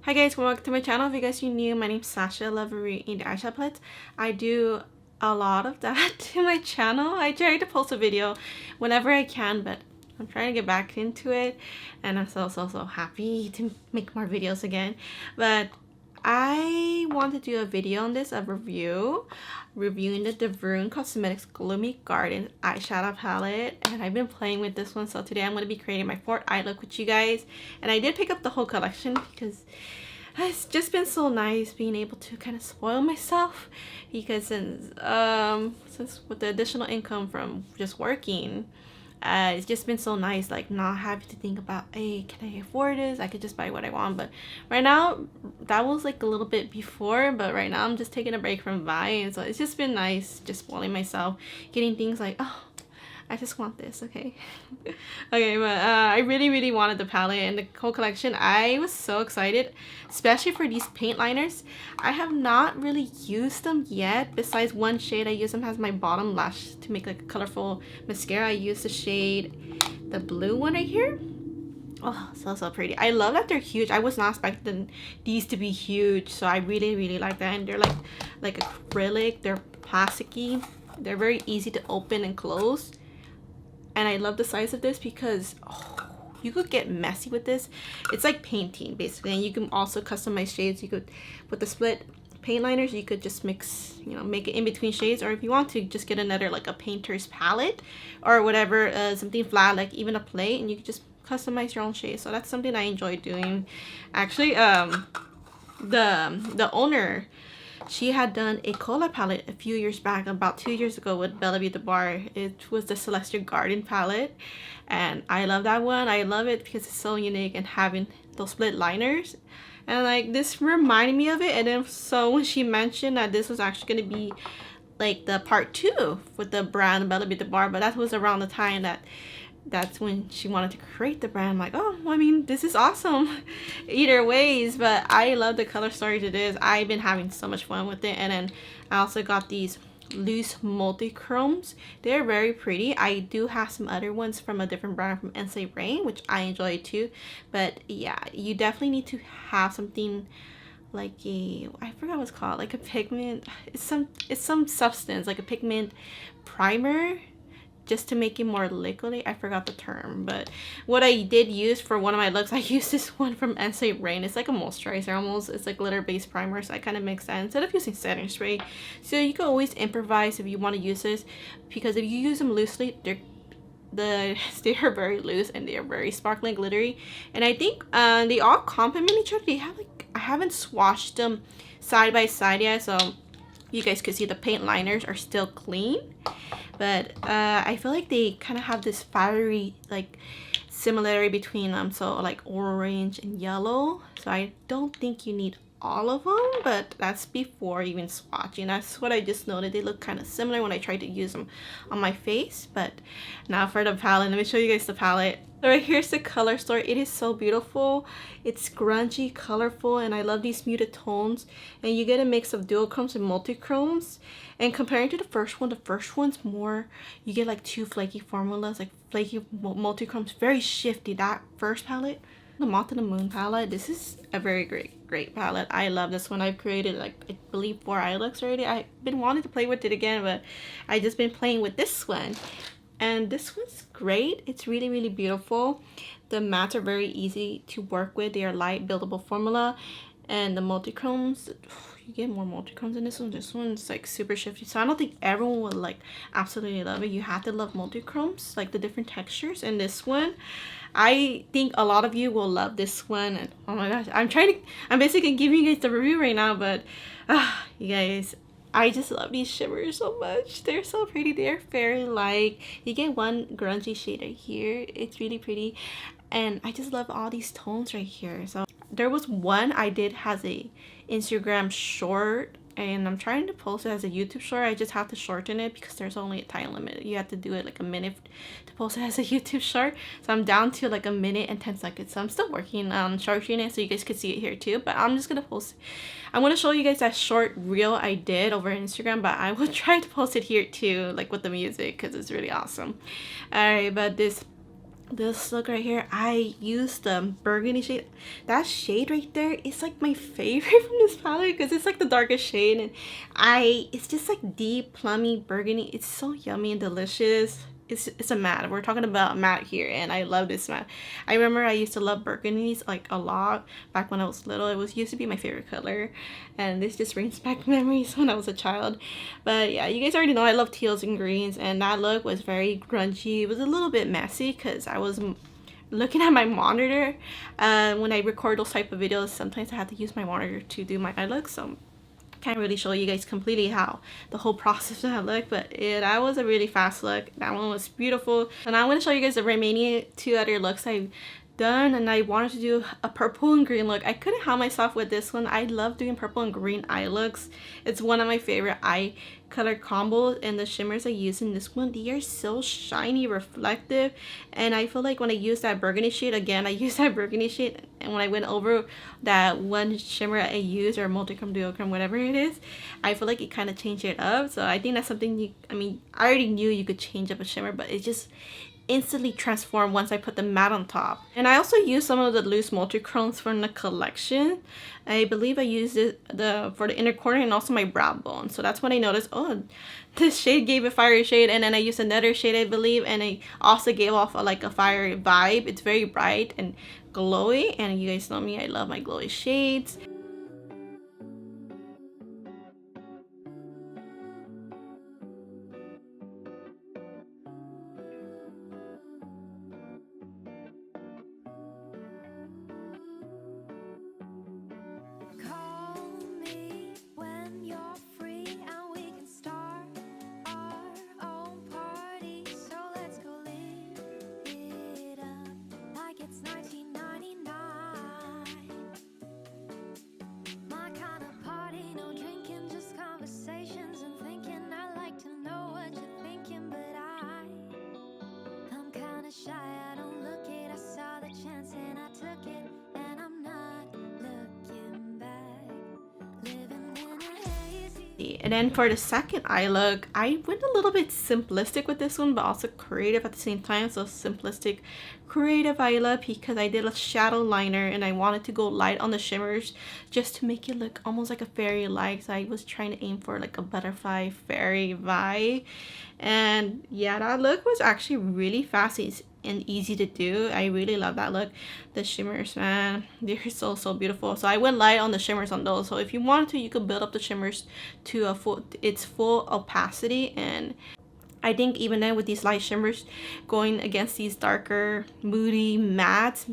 Hi guys, welcome to my channel. If you guys are new, my name's Sasha. I love reading the eyeshadow palettes. I do a lot of that to my channel. I try to post a video whenever I can, but I'm trying to get back into it, and I'm so happy to make more videos again. But I want to do a video on this, a reviewing the Dieverune Cosmetics Gloomy Garden eyeshadow palette, and I've been playing with this one. So today I'm going to be creating my fourth eye look with you guys, and I did pick up the whole collection because it's just been so nice being able to kind of spoil myself, because since with the additional income from just working, it's just been so nice, like not having to think about, hey, can I afford this? I could just buy what I want. But right now, that was like a little bit before, but right now I'm just taking a break from buying. So it's just been nice just spoiling myself, getting things like, oh, I just want this, okay. Okay, but I really wanted the palette and the whole collection. I was so excited, especially for these paint liners. I have not really used them yet. Besides one shade I use them as my bottom lash to make like a colorful mascara. I use the shade, the blue one right here. Oh, so pretty. I love that they're huge. I was not expecting these to be huge, so I really like that. And they're like acrylic, they're plasticky, they're very easy to open and close. And I love the size of this because you could get messy with this. It's like painting basically, and you can also customize shades. You could, with the split paint liners, you could just mix, you know, make it in between shades, or if you want to just get another like a painter's palette or whatever, something flat like even a plate, and you could just customize your own shades. So that's something I enjoy doing. Actually, the owner, she had done a color palette a few years back, about 2 years ago, with Bella Beauty Bar. It was the Celestial Garden palette, and I love that one. I love it because it's so unique and having those split liners, and like this reminded me of it. And then so when she mentioned that this was actually going to be like the part 2 with the brand Bella Beauty Bar, but that was around the time that's when she wanted to create the brand. I'm like, oh, I mean, this is awesome either ways. But I love the color story it is. I've been having so much fun with it. And then I also got these loose multi-chromes. They're very pretty. I do have some other ones from a different brand from Dieverune, which I enjoy too. But yeah, you definitely need to have something like a, I forgot what it's called, like a pigment. It's some substance, like a pigment primer, just to make it more liquidy. I forgot the term, but what I did use for one of my looks, I used this one from Dieverune. It's like a moisturizer almost. It's like glitter based primer, so I kind of mix that instead of using setting spray. So you can always improvise if you want to use this, because if you use them loosely, they are very loose and they are very sparkly and glittery. And I think they all complement each other. They have like, I haven't swatched them side by side yet, so you guys could see the paint liners are still clean. But I feel like they kind of have this fiery like similarity between them, so like orange and yellow. So I don't think you need all of them, but that's before even swatching. That's what I just noted. They look kind of similar when I tried to use them on my face. But now for the palette, let me show you guys the palette. So right here's the color story. It is so beautiful. It's grungy, colorful, and I love these muted tones. And you get a mix of duochromes and multi-chromes. And comparing to the first one's more, you get like 2 flaky formulas, like flaky multi-chromes, very shifty. That first palette, the Moth to the Moon palette, this is a very great palette. I love this one. I've created like, I believe 4 eye looks already. I've been wanting to play with it again, but I just been playing with this one. And this one's great. It's really beautiful. The mattes are very easy to work with. They are light buildable formula. And the multi-chromes, you get more multi-chromes in this one. This one's like super shifty. So I don't think everyone would like absolutely love it. You have to love multi-chromes, like the different textures. And this one, I think a lot of you will love this one. And oh my gosh, I'm basically giving you guys the review right now, but you guys, I just love these shimmers so much. They're so pretty. They're fairy like. You get one grungy shade right here. It's really pretty. And I just love all these tones right here. So there was one I did has a Instagram short, and I'm trying to post it as a YouTube short. I just have to shorten it because there's only a time limit. You have to do it like a minute to post it as a YouTube short. So I'm down to like 1 minute and 10 seconds. So I'm still working on shortening it so you guys could see it here too. But I'm just gonna post it. I'm gonna show you guys that short reel I did over Instagram, but I will try to post it here too, like with the music, because it's really awesome. Alright, but this this look right here, I used the burgundy shade. That shade right there is like my favorite from this palette because it's like the darkest shade, and it's just like deep plummy burgundy. It's so yummy and delicious. It's a matte. We're talking about matte here, and I love this matte. I remember I used to love burgundies like a lot back when I was little. It was used to be my favorite color, and this just brings back memories when I was a child. But yeah, you guys already know I love teals and greens, and that look was very grungy. It was a little bit messy because I was looking at my monitor. When I record those type of videos, sometimes I have to use my monitor to do my eye look, so can't really show you guys completely how the whole process of that look, but that was a really fast look. That one was beautiful. And I'm going to show you guys the remaining 2 other looks I've done, and I wanted to do a purple and green look. I couldn't help myself with this one. I love doing purple and green eye looks. It's one of my favorite eye color combos, and the shimmers I use in this one, they are so shiny, reflective, and I feel like when I use that burgundy shade, again I use that burgundy shade, and when I went over that one shimmer I used, or multichrome, duochrome, whatever it is, I feel like it kind of changed it up. So I think that's something I mean, I already knew you could change up a shimmer, but it just instantly transformed once I put the matte on top. And I also used some of the loose multichromes from the collection. I believe I used it for the inner corner and also my brow bone. So that's when I noticed, oh, this shade gave a fiery shade, and then I used another shade, I believe, and it also gave off like a fiery vibe. It's very bright and glowy, and you guys know me, I love my glowy shades. And then for the second eye look, I went a little bit simplistic with this one, but also creative at the same time. So simplistic, creative eye look, because I did a shadow liner and I wanted to go light on the shimmers just to make it look almost like a fairy light. So I was trying to aim for like a butterfly fairy vibe. And yeah, that look was actually really fast and easy to do. I really love that look. The shimmers, man, they're so beautiful. So I went light on the shimmers on those. So if you wanted to, you could build up the shimmers to its full opacity. And I think even then with these light shimmers going against these darker moody mattes,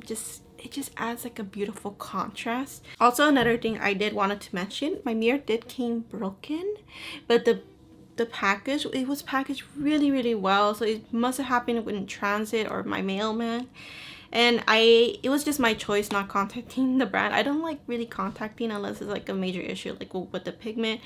it just adds like a beautiful contrast. Also, another thing I did wanted to mention, my mirror did came broken, but the package, it was packaged really well, so it must have happened in transit or my mailman. And it was just my choice not contacting the brand. I don't like really contacting unless it's like a major issue, like with the pigment.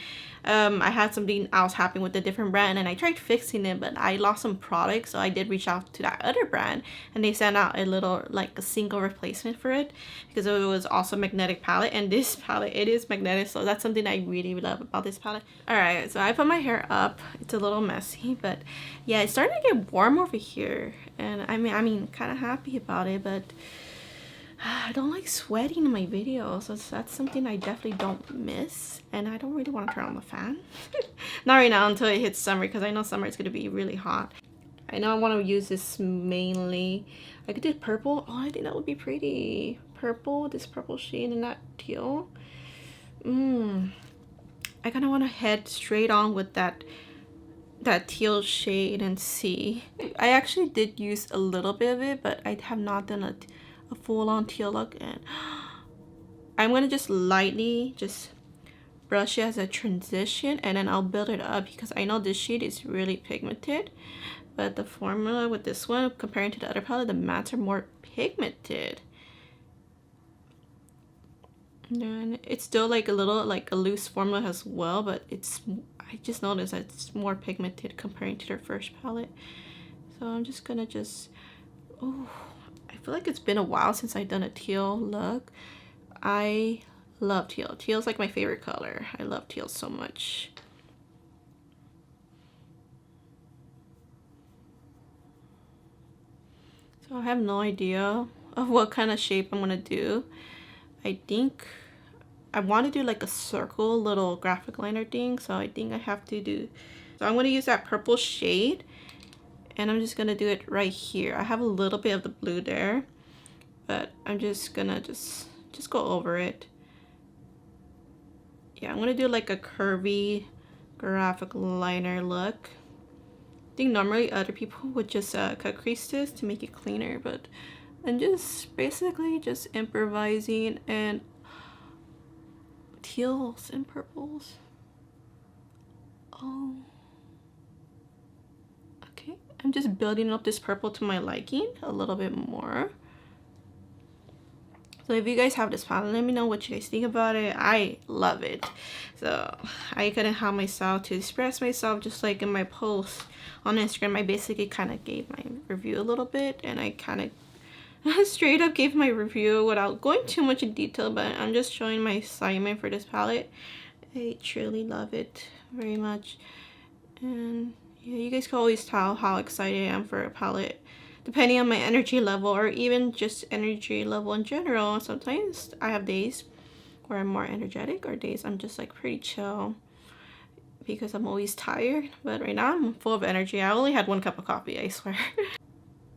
I had something else happen with a different brand, and I tried fixing it, but I lost some products, so I did reach out to that other brand, and they sent out a little, like a single replacement for it, because it was also magnetic palette, and this palette, it is magnetic, so that's something I really love about this palette. Alright, so I put my hair up. It's a little messy, but yeah, it's starting to get warm over here, and I mean kind of happy about it, but I don't like sweating in my videos, so that's something I definitely don't miss, and I don't really want to turn on the fan. Not right now until it hits summer, because I know summer is going to be really hot. I know I want to use this mainly. I could do purple. Oh, I think that would be pretty. Purple, this purple shade and that teal. I kind of want to head straight on with that teal shade and see. I actually did use a little bit of it, but I have not done a full-on teal look, and I'm gonna just lightly just brush it as a transition, and then I'll build it up, because I know this shade is really pigmented, but the formula with this one comparing to the other palette, the mattes are more pigmented. And then it's still like a little like a loose formula as well, but I just noticed that it's more pigmented comparing to their first palette. So I'm just gonna I feel like it's been a while since I've done a teal look. I love teal. Teal's like my favorite color. I love teal so much. So So I have no idea of what kind of shape I'm gonna do. I think I want to do like a circle little graphic liner thing, so I think I have to do, so I'm going to use that purple shade and I'm just going to do it right here. I have a little bit of the blue there, but I'm just gonna just go over it. Yeah, I'm gonna do like a curvy graphic liner look. I think normally other people would just cut creases to make it cleaner, but I'm just basically just improvising, and teals and purples. Oh, okay. I'm just building up this purple to my liking a little bit more. So if you guys have this palette, let me know what you guys think about it. I love it. So I couldn't help myself to express myself, just like in my post on Instagram. I basically kind of gave my review a little bit, and I kind of straight up gave my review without going too much in detail, but I'm just showing my excitement for this palette. I truly love it very much. And yeah, you guys can always tell how excited I am for a palette depending on my energy level, or even just energy level in general. Sometimes I have days where I'm more energetic, or days I'm just like pretty chill because I'm always tired. But right now I'm full of energy. I only had 1 cup of coffee, I swear.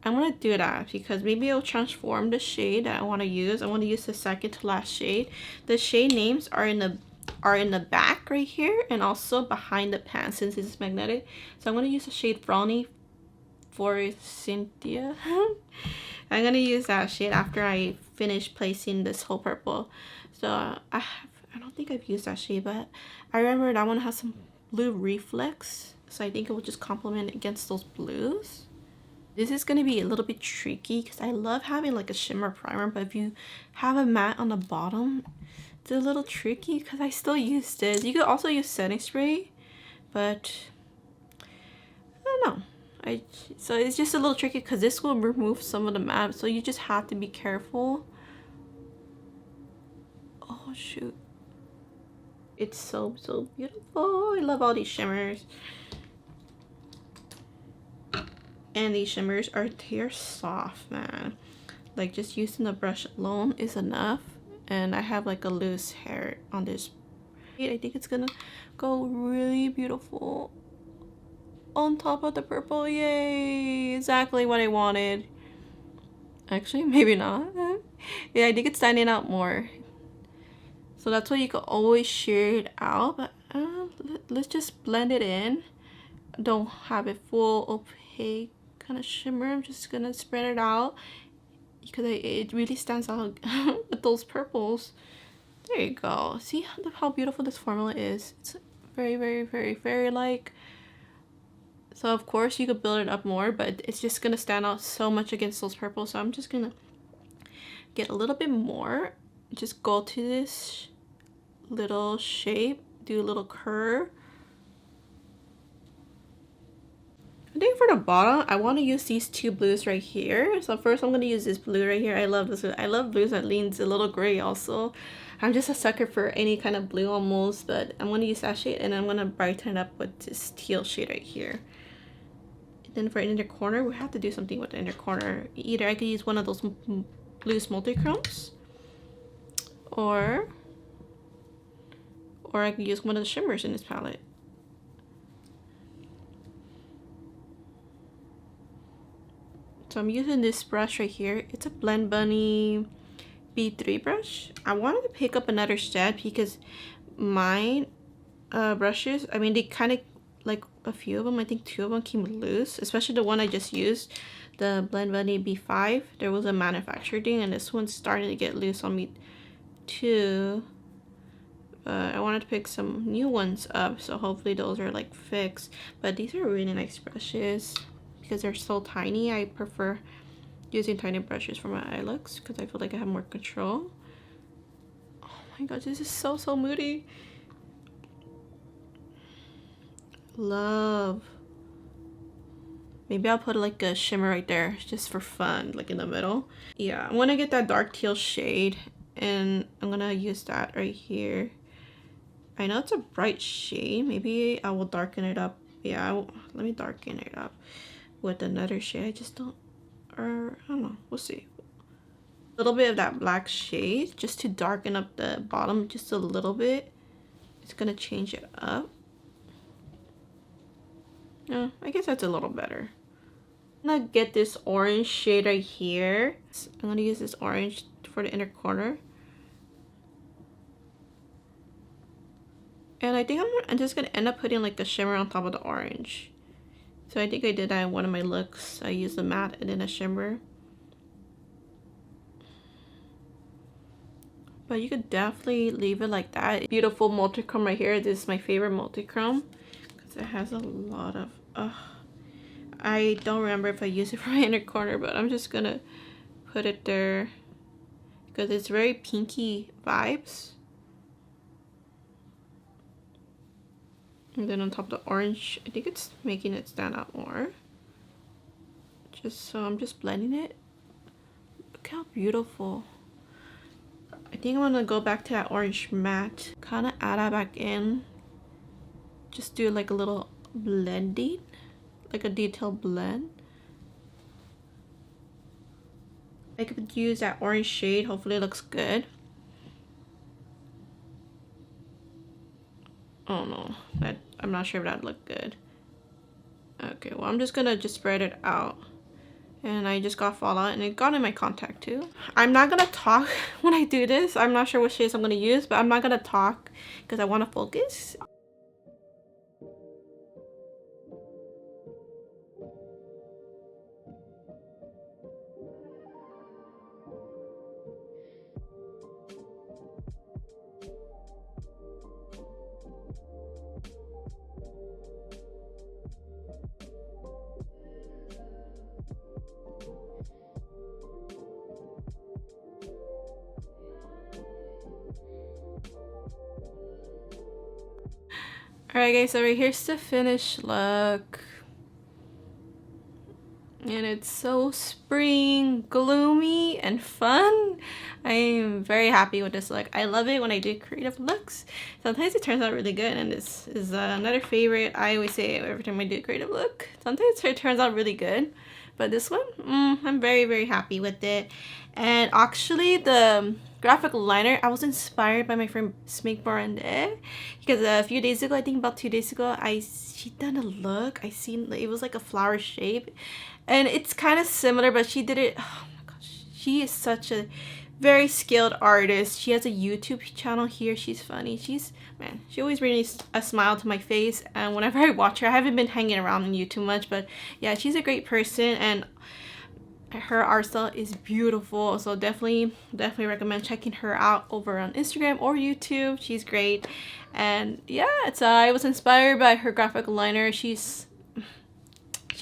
I'm gonna do that because maybe it'll transform the shade that I want to use. I want to use the second to last shade. The shade names are in the back right here, and also behind the pan since it's magnetic. So I'm gonna use the shade Brawny for Cynthia. I'm gonna use that shade after I finish placing this whole purple. So I don't think I've used that shade, but I remember that one has some blue reflex, so I think it will just complement against those blues. This is gonna be a little bit tricky because I love having like a shimmer primer, but if you have a matte on the bottom, it's a little tricky because I still use this. You could also use setting spray, but I don't know. So it's just a little tricky because this will remove some of the matte, so you just have to be careful. Oh shoot, it's so beautiful. I love all these shimmers, and these shimmers are tear soft, man. Like just using the brush alone is enough, and I have like a loose hair on this. I think it's gonna go really beautiful on top of the purple. Yay, exactly what I wanted. Actually, maybe not. Yeah, I think it's standing out more, so that's why you can always share it out. But let's just blend it in. Don't have it full opaque kind of shimmer. I'm just gonna spread it out because it really stands out with those purples. There you go. See how beautiful this formula is. It's very like. So of course you could build it up more, but it's just gonna stand out so much against those purples. So I'm just gonna get a little bit more. Just go to this little shape, do a little curve. I think for the bottom, I want to use these 2 blues right here. So first I'm gonna use this blue right here. I love this. I love blues that leans a little gray also. I'm just a sucker for any kind of blue almost, but I'm gonna use that shade, and I'm gonna brighten it up with this teal shade right here. Then for inner corner, we have to do something with the inner corner. Either I could use one of those blues multi-chromes, or I could use one of the shimmers in this palette. So I'm using this brush right here. It's a Blend Bunny B3 brush. I wanted to pick up another set because mine brushes, I mean, they kind of, like a few of them, I think 2 of them came loose, especially the one I just used, the Blend Bunny B5. There was a manufacturer thing, and this one's starting to get loose on me too. I wanted to pick some new ones up, so hopefully those are like fixed. But these are really nice brushes because they're so tiny. I prefer using tiny brushes for my eye looks because I feel like I have more control. Oh my god, this is so moody. Love. Maybe I'll put like a shimmer right there just for fun, like in the middle. Yeah, I'm gonna get that dark teal shade, and I'm gonna use that right here. I know it's a bright shade. Maybe I will darken it up. Yeah, let me darken it up with another shade. I just don't or I don't know, we'll see. A little bit of that black shade just to darken up the bottom just a little bit. It's gonna change it up. Yeah, I guess that's a little better. I'm gonna get this orange shade right here. I'm gonna use this orange for the inner corner. And I think I'm just gonna end up putting like a shimmer on top of the orange. So I think I did that in one of my looks. I used the matte and then a shimmer. But you could definitely leave it like that. Beautiful multichrome right here. This is my favorite multichrome because it has a lot of... I don't remember if I used it for my inner corner, but I'm just gonna put it there because it's very pinky vibes. And then on top of the orange, I think it's making it stand out more. So I'm just blending it. Look how beautiful. I think I'm gonna go back to that orange matte, kind of add that back in. Just do like a little blending, like a detailed blend. I could use that orange shade. Hopefully it looks good. Oh no, I'm not sure if that'd look good. Okay, well I'm just gonna spread it out. And I just got fallout and it got in my contact too. I'm not gonna talk when I do this. I'm not sure what shades I'm gonna use, but I'm not gonna talk because I want to focus. Alright guys, so right here's the finished look. And it's so spring, gloomy, and fun. I am very happy with this look. I love it when I do creative looks. Sometimes it turns out really good, and this is another favorite. I always say every time I do a creative look. Sometimes it turns out really good. But this one, I'm very, very happy with it. And actually, the graphic liner, I was inspired by my friend Smig Borende because a few days ago, I think about 2 days ago, she done a look. I seen it was like a flower shape, and it's kind of similar, but she did it. Oh my gosh, she is such a very skilled artist. She has a YouTube channel here. She's funny. Man, she always brings a smile to my face, and whenever I watch her, I haven't been hanging around on YouTube much, but yeah, she's a great person, and her art style is beautiful. So definitely recommend checking her out over on Instagram or YouTube. She's great. And yeah, I was inspired by her graphic liner. She's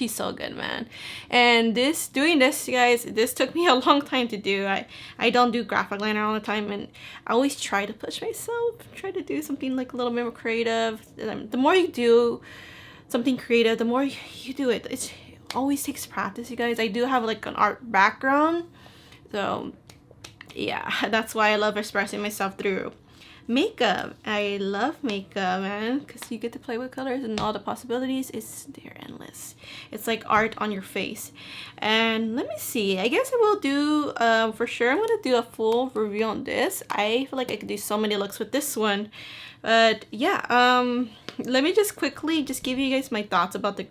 so good, man. And doing this, you guys, this took me a long time to do. I don't do graphic liner all the time, and I always try to push myself, try to do something like a little bit more creative. The more you do something creative, the more you do it. It always takes practice, you guys. I do have like an art background, so yeah, that's why I love expressing myself through makeup. I love makeup, man, because you get to play with colors and all the possibilities. They're endless. It's like art on your face. And let me see, I guess I will do for sure I'm gonna do a full review on this. I feel like I could do so many looks with this one, but yeah, let me just quickly give you guys my thoughts about the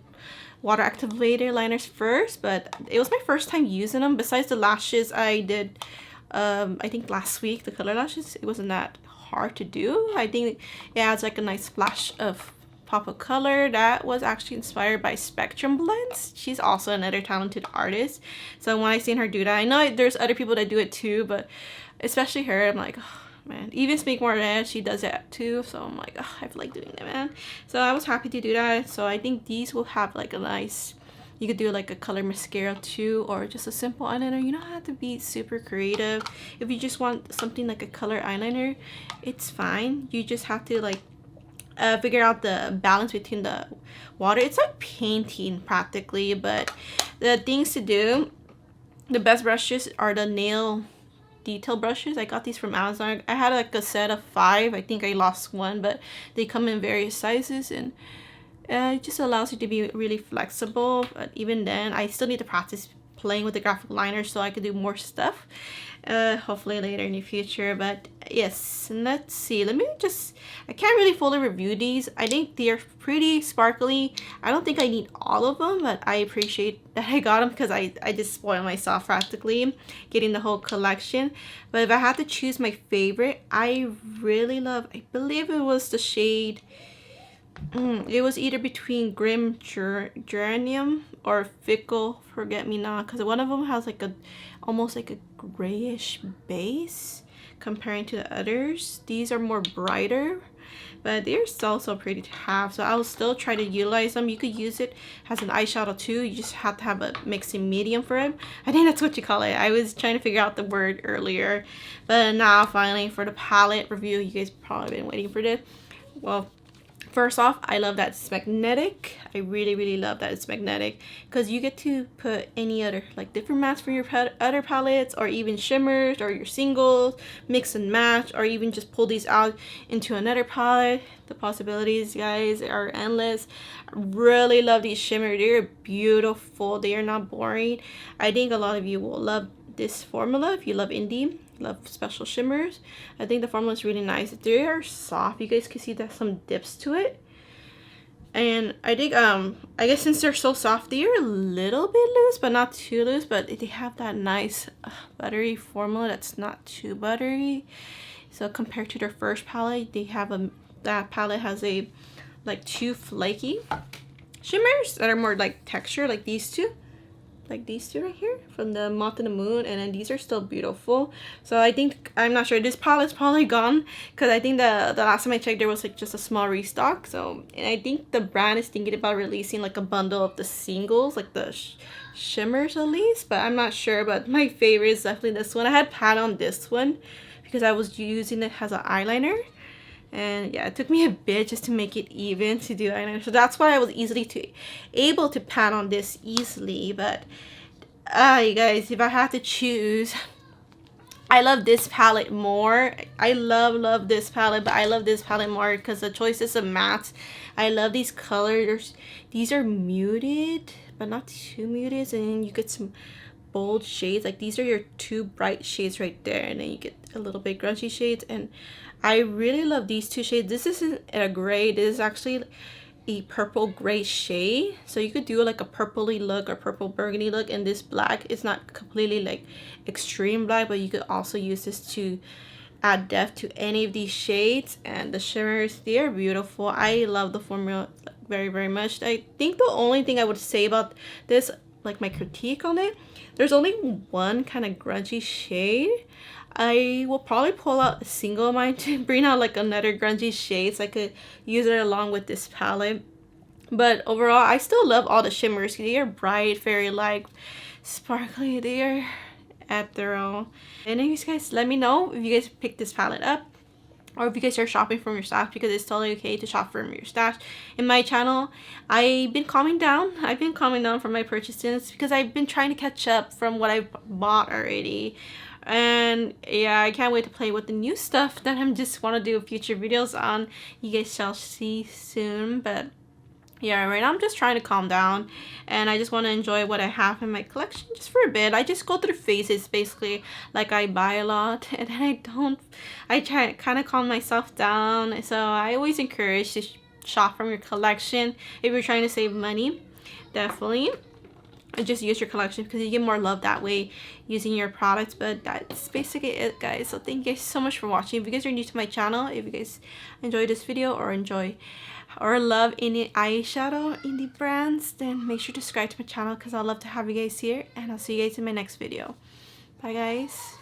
water activator liners first. But it was my first time using them. Besides the lashes I did I think last week, the color lashes, it wasn't that hard to do. I think it adds like a nice splash of pop of color. That was actually inspired by Spectrum Blends. She's also another talented artist, so when I seen her do that, I know there's other people that do it too, but especially her, I'm like, oh man. Even Speak More Than, she does that too, so I'm like, oh, I feel like doing that, man. So I was happy to do that. So I think these will have like a nice, you could do like a color mascara too, or just a simple eyeliner. You don't have to be super creative. If you just want something like a color eyeliner, it's fine. You just have to like figure out the balance between the water. It's like painting practically, but the things to do, the best brushes are the nail detail brushes. I got these from Amazon. I had like a set of 5. I think I lost one, but they come in various sizes, and it just allows you to be really flexible. But even then, I still need to practice playing with the graphic liner so I could do more stuff. Hopefully later in the future. But yes, and let's see. Let me just, I can't really fully review these. I think they're pretty sparkly. I don't think I need all of them, but I appreciate that I got them because I just spoiled myself practically getting the whole collection. But if I had to choose my favorite, I really love, I believe it was the shade, it was either between Grim Geranium or Fickle Forget Me Not, because one of them has like a almost like a grayish base comparing to the others. These are more brighter, but they're still so pretty to have, so I will still try to utilize them. You could use it as an eyeshadow too. You just have to have a mixing medium for it. I think that's what you call it. I was trying to figure out the word earlier, but now finally for the palette review. You guys probably been waiting for this. Well, first off, I love that it's magnetic. I really love that it's magnetic because you get to put any other like different mattes for your other palettes, or even shimmers or your singles, mix and match, or even just pull these out into another palette. The possibilities, guys, are endless. I really love these shimmers. They're beautiful. They are not boring. I think a lot of you will love this formula if you love indie, love special shimmers. I think the formula is really nice. They are soft. You guys can see there's some dips to it, and I think I guess since they're so soft, they are a little bit loose but not too loose, but they have that nice buttery formula that's not too buttery. So compared to their first palette, they have that palette has a like two flaky shimmers that are more like texture, like these two. Like these two right here from the Moth and the Moon, and then these are still beautiful. So I think, I'm not sure, this palette's probably gone because I think the last time I checked there was like just a small restock. So, and I think the brand is thinking about releasing like a bundle of the singles, like the shimmers at least, but I'm not sure. But my favorite is definitely this one. I had pat on this one because I was using it as an eyeliner. And yeah, it took me a bit just to make it even to do eyeliner, so that's why I was able to pat on this easily. But you guys, if I had to choose, I love this palette more. I love this palette, but I love this palette more because the choices of mattes. I love these colors. These are muted but not too muted, and then you get some bold shades. Like these are your two bright shades right there, and then you get a little bit grungy shades. And I really love these two shades. This isn't a gray, this is actually a purple gray shade, so you could do like a purpley look or purple burgundy look. And this black is not completely like extreme black, but you could also use this to add depth to any of these shades. And the shimmers, they are beautiful. I love the formula very much. I think the only thing I would say about this, like my critique on it, there's only one kind of grungy shade. I will probably pull out a single of mine to bring out like another grungy shade so I could use it along with this palette. But overall, I still love all the shimmers. They are bright, fairy like, sparkly. They are ethereal. And anyways, guys, let me know if you guys picked this palette up, or if you guys are shopping from your stash, because it's totally okay to shop from your stash. In my channel, I've been calming down. I've been calming down from my purchases because I've been trying to catch up from what I bought already. And yeah, I can't wait to play with the new stuff that I'm just want to do future videos on. You guys shall see soon. But yeah, right now I'm just trying to calm down, and I just want to enjoy what I have in my collection just for a bit. I just go through phases basically. Like I buy a lot and then I try to kind of calm myself down. So I always encourage to shop from your collection if you're trying to save money. Definitely just use your collection because you get more love that way using your products. But that's basically it, guys. So thank you guys so much for watching. If you guys are new to my channel, if you guys enjoy this video or love any eyeshadow indie brands, then make sure to subscribe to my channel because I'd love to have you guys here, and I'll see you guys in my next video. Bye guys.